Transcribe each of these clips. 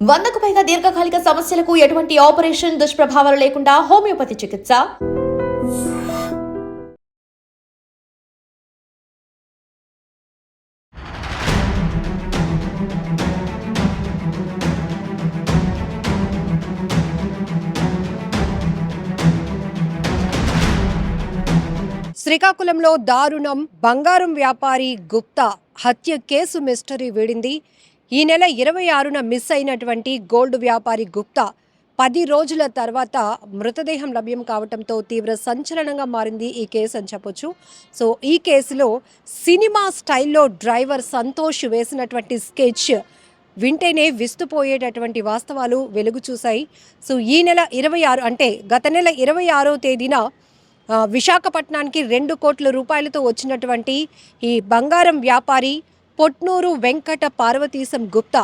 100కు పైగా దీర్ఘకాలిక సమస్యలకు ఎటువంటి ఆపరేషన్ దుష్ప్రభావాలు లేకుండా హోమియోపతి చికిత్స. శ్రీకాకుళంలో దారుణం. బంగారం వ్యాపారి గుప్తా హత్య కేసు మిస్టరీ వీడింది. ఈ నెల 26న మిస్ అయినటువంటి గోల్డ్ వ్యాపారి గుప్తా 10 రోజుల తర్వాత మృతదేహం లభ్యం కావడంతో తీవ్ర సంచలనంగా మారింది ఈ కేసు అని చెప్పొచ్చు. సో ఈ కేసులో సినిమా స్టైల్లో డ్రైవర్ సంతోష్ వేసినటువంటి స్కెచ్ వింటేనే విస్తుపోయేటటువంటి వాస్తవాలు వెలుగు చూశాయి. సో ఈ నెల 26 అంటే గత నెల 26వ తేదీన విశాఖపట్నానికి 2 కోట్ల రూపాయలతో వచ్చినటువంటి ఈ బంగారం వ్యాపారి పొట్నూరు వెంకట పార్వతీశం గుప్తా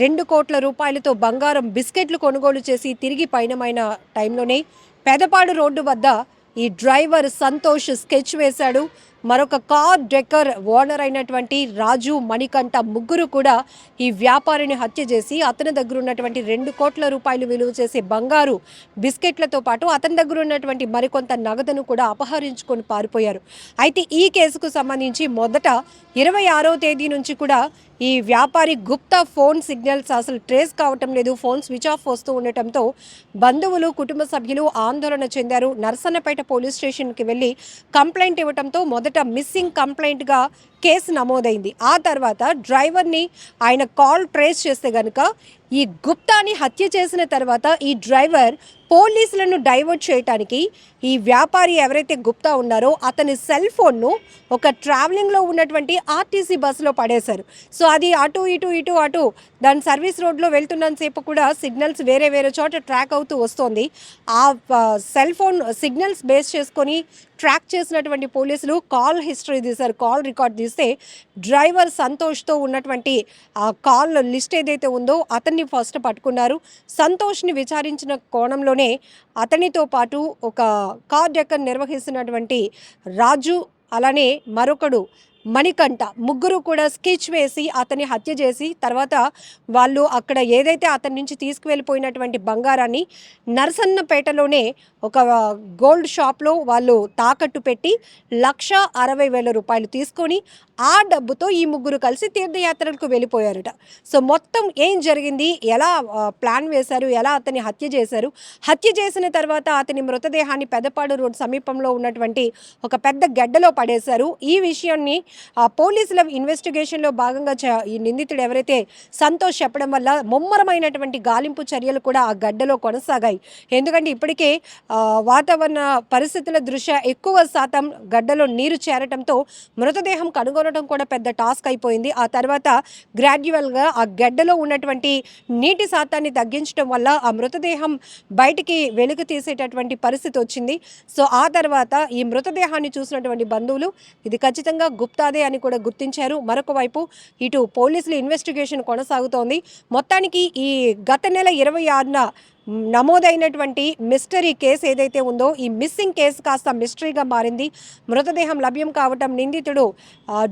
2 కోట్ల రూపాయలతో బంగారం బిస్కెట్లు కొనుగోలు చేసి తిరిగి పయనమైన టైంలోనే పెదపాడు రోడ్డు వద్ద ఈ డ్రైవర్ సంతోష్ స్కెచ్ వేశాడు. మరొక కార్ డెక్కర్ ఓనర్ అయినటువంటి రాజు, మణికంఠ ముగ్గురు కూడా ఈ వ్యాపారిని హత్య చేసి అతని దగ్గర ఉన్నటువంటి 2 కోట్ల రూపాయలు విలువ చేసే బంగారు బిస్కెట్లతో పాటు అతని దగ్గర ఉన్నటువంటి మరికొంత నగదును కూడా అపహరించుకొని పారిపోయారు. అయితే ఈ కేసుకు సంబంధించి మొదట 26వ తేదీ నుంచి కూడా ఈ వ్యాపారి గుప్తా ఫోన్ సిగ్నల్స్ అసలు ట్రేస్ కావటం లేదు, ఫోన్ స్విచ్ ఆఫ్ వస్తూ ఉండటంతో బంధువులు, కుటుంబ సభ్యులు ఆందోళన చెందారు. నర్సన్నపేట పోలీస్ స్టేషన్కి వెళ్ళి కంప్లైంట్ ఇవ్వడంతో మొదట మిస్సింగ్ కంప్లైంట్గా కేసు నమోదైంది. ఆ తర్వాత డ్రైవర్ని ఆయన కాల్ ట్రేస్ చేస్తే గనుక ఈ గుప్తాని హత్య చేసిన తర్వాత ఈ డ్రైవర్ పోలీసులను డైవర్ట్ చేయడానికి ఈ వ్యాపారి ఎవరైతే గుప్తా ఉన్నారో అతని సెల్ ఫోన్ను ఒక ట్రావెలింగ్లో ఉన్నటువంటి ఆర్టీసీ బస్సులో పడేశారు. సో అది అటు అటు దాని సర్వీస్ రోడ్లో వెళ్తున్నంతసేపు కూడా సిగ్నల్స్ వేరే చోట ట్రాక్ అవుతూ వస్తుంది. ఆ సెల్ ఫోన్ సిగ్నల్స్ బేస్ చేసుకొని ట్రాక్ చేసినటువంటి పోలీసులు కాల్ హిస్టరీ తీశారు. కాల్ రికార్డ్ తీస్తే డ్రైవర్ సంతోష్తో ఉన్నటువంటి ఆ కాల్ లిస్ట్ ఏదైతే ఉందో అతన్ని ఫస్ట్ పట్టుకున్నారు. సంతోష్ని విచారించిన కోణంలోనే అతనితో పాటు ఒక కార్ డెక్కర్ నిర్వహిస్తున్నటువంటి రాజు, అలానే మరొకడు మణికంఠ ముగ్గురు కూడా స్కెచ్ వేసి అతన్ని హత్య చేసి తర్వాత వాళ్ళు అక్కడ ఏదైతే అతని నుంచి తీసుకువెళ్ళిపోయినటువంటి బంగారాన్ని నరసన్నపేటలోనే ఒక గోల్డ్ షాప్లో వాళ్ళు తాకట్టు పెట్టి 1,60,000 రూపాయలు తీసుకొని ఆ డబ్బుతో ఈ ముగ్గురు కలిసి తీర్థయాత్రలకు వెళ్ళిపోయారట. సో మొత్తం ఏం జరిగింది, ఎలా ప్లాన్ వేశారు, ఎలా అతన్ని హత్య చేశారు, హత్య చేసిన తర్వాత అతని మృతదేహాన్ని పెదపాడు రోడ్ సమీపంలో ఉన్నటువంటి ఒక పెద్ద గడ్డలో పడేశారు. ఈ విషయాన్ని పోలీసుల ఇన్వెస్టిగేషన్లో భాగంగా ఈ నిందితుడు ఎవరైతే సంతోష్ చెప్పడం వల్ల ముమ్మరమైనటువంటి గాలింపు చర్యలు కూడా ఆ గడ్డలో కొనసాగాయి. ఎందుకంటే ఇప్పటికే వాతావరణ పరిస్థితుల దృష్ట్యా ఎక్కువ శాతం గడ్డలో నీరు చేరటంతో మృతదేహం కనుగొనడం కూడా పెద్ద టాస్క్ అయిపోయింది. ఆ తర్వాత గ్రాడ్యువల్గా ఆ గడ్డలో ఉన్నటువంటి నీటి శాతాన్ని తగ్గించడం వల్ల ఆ మృతదేహం బయటికి వెలుగు తీసేటటువంటి పరిస్థితి వచ్చింది. సో ఆ తర్వాత ఈ మృతదేహాన్ని చూసినటువంటి బంధువులు ఇది ఖచ్చితంగా గుప్తాదే అని కూడా గుర్తించారు. మరొక వైపు ఇటు పోలీసుల ఇన్వెస్టిగేషన్ కొనసాగుతోంది. మొత్తానికి ఈ గత నెల 26న నమోదైనటువంటి మిస్టరీ కేసు ఏదైతే ఉందో ఈ మిస్సింగ్ కేసు కాస్త మిస్టరీగా మారింది. మృతదేహం లభ్యం కావటం, నిందితుడు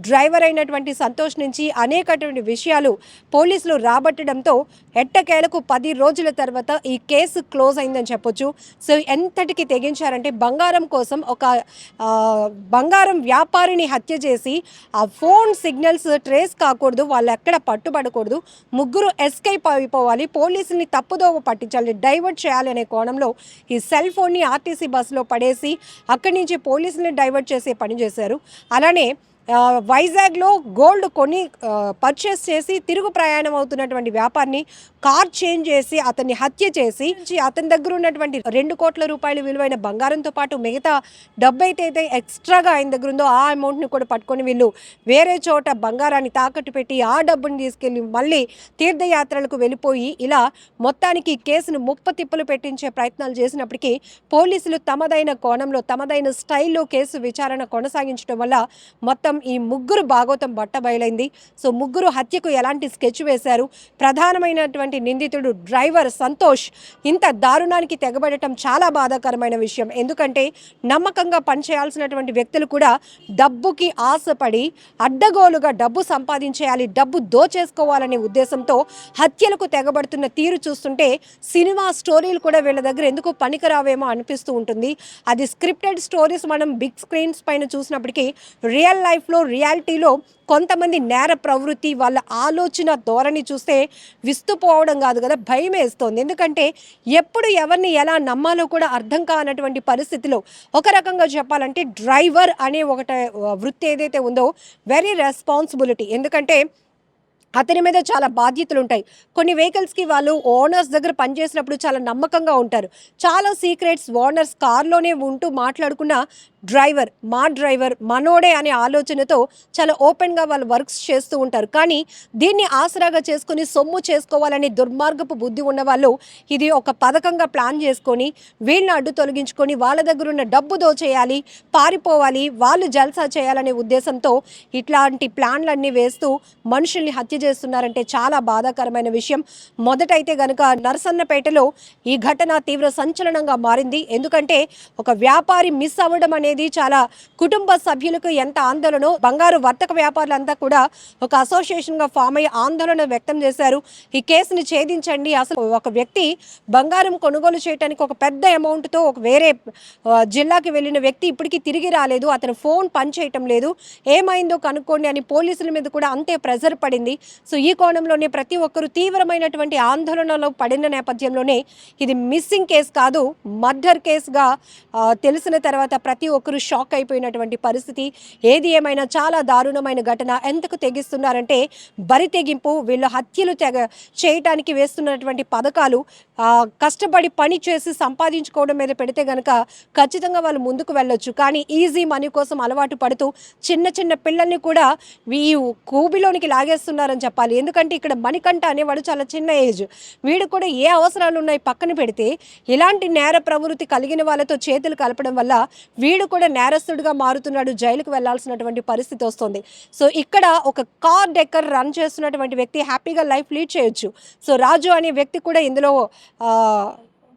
డ్రైవర్ అయినటువంటి సంతోష్ నుంచి అనేకటువంటి విషయాలు పోలీసులు రాబట్టడంతో ఎట్టకేలకు 10 రోజుల తర్వాత ఈ కేసు క్లోజ్ అయిందని చెప్పొచ్చు. సో ఎంతటికి తెగించారంటే బంగారం కోసం ఒక బంగారం వ్యాపారిని హత్య చేసి ఆ ఫోన్ సిగ్నల్స్ ట్రేస్ కాకూడదు, వాళ్ళు ఎక్కడ పట్టుబడకూడదు, ముగ్గురు ఎస్కేప్ అయిపోవాలి, పోలీసుని తప్పుదోవ పట్టించాలి, డైవర్ట్ చేయాలి అనే కోణంలో ఈ సెల్ ఫోన్ని ఆర్టీసీ బస్సులో పడేసి అక్కడి నుంచి పోలీసుని డైవర్ట్ చేసే పని చేశారు. అలానే వైజాగ్లో గోల్డ్ కొని పర్చేస్ చేసి తిరుగు ప్రయాణం అవుతున్నటువంటి వ్యాపారిని కార్ చేంజ్ చేసి అతన్ని హత్య చేసి అతని దగ్గర ఉన్నటువంటి 2 కోట్ల రూపాయలు విలువైన బంగారంతో పాటు మిగతా డబ్బు అయితే ఎక్స్ట్రాగా ఆయన దగ్గర ఉందో ఆ అమౌంట్ని కూడా పట్టుకొని వీళ్ళు వేరే చోట బంగారాన్ని తాకట్టు పెట్టి ఆ డబ్బుని తీసుకెళ్ళి మళ్ళీ తీర్థయాత్రలకు వెళ్ళిపోయి ఇలా మొత్తానికి కేసును ముప్పతిప్పలు పెట్టించే ప్రయత్నాలు చేసినప్పటికీ పోలీసులు తమదైన కోణంలో తమదైన స్టైల్లో కేసు విచారణ కొనసాగించడం వల్ల మొత్తం ప్రస్తుతం ఈ ముగ్గురు భాగోతం బట్టబయలైంది. సో ముగ్గురు హత్యకు ఎలాంటి స్కెచ్ వేశారు, ప్రధానమైనటువంటి నిందితుడు డ్రైవర్ సంతోష్ ఇంత దారుణానికి తెగబడటం చాలా బాధాకరమైన విషయం. ఎందుకంటే నమ్మకంగా పనిచేయాల్సినటువంటి వ్యక్తులు కూడా డబ్బుకి ఆశపడి అడ్డగోలుగా డబ్బు సంపాదించేయాలి, డబ్బు దోచేసుకోవాలనే ఉద్దేశంతో హత్యలకు తెగబడుతున్న తీరు చూస్తుంటే సినిమా స్టోరీలు కూడా వీళ్ళ దగ్గర ఎందుకు పనికిరావేమో అనిపిస్తూ ఉంటుంది. అది స్క్రిప్టెడ్ స్టోరీస్ మనం బిగ్ స్క్రీన్స్ పైన చూసినప్పటికీ రియల్ లైఫ్లో రియాలిటీలో కొంతమంది నేర ప్రవృత్తి, వాళ్ళ ఆలోచన ధోరణి చూస్తే విస్తుపోవడం కాదు కదా, భయం వేస్తోంది. ఎందుకంటే ఎప్పుడు ఎవరిని ఎలా నమ్మాలో కూడా అర్థం కానటువంటి పరిస్థితిలో ఒక రకంగా చెప్పాలంటే డ్రైవర్ అనే ఒకటి వృత్తి ఏదైతే ఉందో వెరీ రెస్పాన్సిబిలిటీ. ఎందుకంటే అతని మీద చాలా బాధ్యతలు ఉంటాయి. కొన్ని వెహికల్స్కి వాళ్ళు ఓనర్స్ దగ్గర పనిచేసినప్పుడు చాలా నమ్మకంగా ఉంటారు. చాలా సీక్రెట్స్ ఓనర్స్ కార్లోనే ఉంటూ మాట్లాడుకున్న డ్రైవర్ మనోడే అనే ఆలోచనతో చాలా ఓపెన్గా వాళ్ళు వర్క్స్ చేస్తూ ఉంటారు. కానీ దీన్ని ఆసరాగా చేసుకొని సొమ్ము చేసుకోవాలని దుర్మార్గపు బుద్ధి ఉన్న వాళ్ళు ఇది ఒక పథకంగా ప్లాన్ చేసుకొని వీళ్ళని అడ్డు తొలగించుకొని వాళ్ళ దగ్గర ఉన్న డబ్బు దోచేయాలి, పారిపోవాలి, వాళ్ళు జల్సా చేయాలనే ఉద్దేశంతో ఇట్లాంటి ప్లాన్లన్నీ వేస్తూ మనుషుల్ని హత్య చేస్తున్నారంటే చాలా బాధాకరమైన విషయం. మొదటైతే గనుక నరసన్నపేటలో ఈ ఘటన తీవ్ర సంచలనంగా మారింది. ఎందుకంటే ఒక వ్యాపారి మిస్ అవ్వడం అనేది చాలా కుటుంబ సభ్యులకు ఎంత ఆందోళనో, బంగారు వర్తక వ్యాపారులంతా కూడా ఒక అసోసియేషన్గా ఫామ్ అయ్యి ఆందోళన వ్యక్తం చేశారు. ఈ కేసుని ఛేదించండి, అసలు ఒక వ్యక్తి బంగారం కొనుగోలు చేయడానికి ఒక పెద్ద అమౌంట్తో ఒక వేరే జిల్లాకి వెళ్ళిన వ్యక్తి ఇప్పటికీ తిరిగి రాలేదు, అతను ఫోన్ పనిచేయటం లేదు, ఏమైందో కనుక్కోండి అని పోలీసుల మీద కూడా అంతే ప్రెజర్ పడింది. సో ఈ కోణంలోనే ప్రతి ఒక్కరూ తీవ్రమైనటువంటి ఆందోళనలో పడిన నేపథ్యంలోనే ఇది మిస్సింగ్ కేసు కాదు, మర్డర్ కేసుగా తెలిసిన తర్వాత ప్రతి ఒక్కరూ షాక్ అయిపోయినటువంటి పరిస్థితి. ఏది ఏమైనా చాలా దారుణమైన ఘటన. ఎంతకు తెగిస్తున్నారంటే బరి తెగింపు, వీళ్ళు హత్యలు చేయటానికి వేస్తున్నటువంటి పథకాలు కష్టపడి పని చేసి సంపాదించుకోవడం మీద పెడితే గనక ఖచ్చితంగా వాళ్ళు ముందుకు వెళ్ళొచ్చు. కానీ ఈజీ మనీ కోసం అలవాటు పడుతూ చిన్న చిన్న పిల్లల్ని కూడా ఈ కూబిలోనికి లాగేస్తున్నారని చెప్పాలి. ఎందుకంటే ఇక్కడ మణికంఠ అనేవాడు చాలా చిన్న ఏజ్, వీడు కూడా ఏ అవసరాలు ఉన్నాయి పక్కన పెడితే ఇలాంటి నేర ప్రవృత్తి కలిగిన వాళ్ళతో చేతులు కలపడం వల్ల వీడు కూడా నేరస్తుడిగా మారుతున్నాడు, జైలుకు వెళ్లాల్సినటువంటి పరిస్థితి వస్తుంది. సో ఇక్కడ ఒక కార్ డెక్కర్ రన్ చేస్తున్నటువంటి వ్యక్తి హ్యాపీగా లైఫ్ లీడ్ చేయొచ్చు. సో రాజు అనే వ్యక్తి కూడా ఇందులో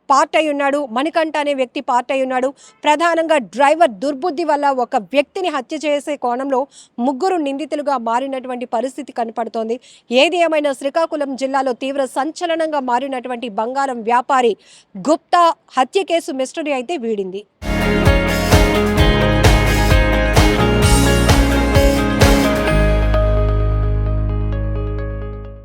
పార్ట్ అయి ఉన్నాడు, మణికంఠ అనే వ్యక్తి పార్ట్ అయి ఉన్నాడు. ప్రధానంగా డ్రైవర్ దుర్బుద్ధి వల్ల ఒక వ్యక్తిని హత్య చేసే కోణంలో ముగ్గురు నిందితులుగా మారినటువంటి పరిస్థితి కనపడుతోంది. ఏది ఏమైనా శ్రీకాకుళం జిల్లాలో తీవ్ర సంచలనంగా మారినటువంటి బంగారం వ్యాపారి గుప్తా హత్య కేసు మిస్టరీ అయితే వీడింది.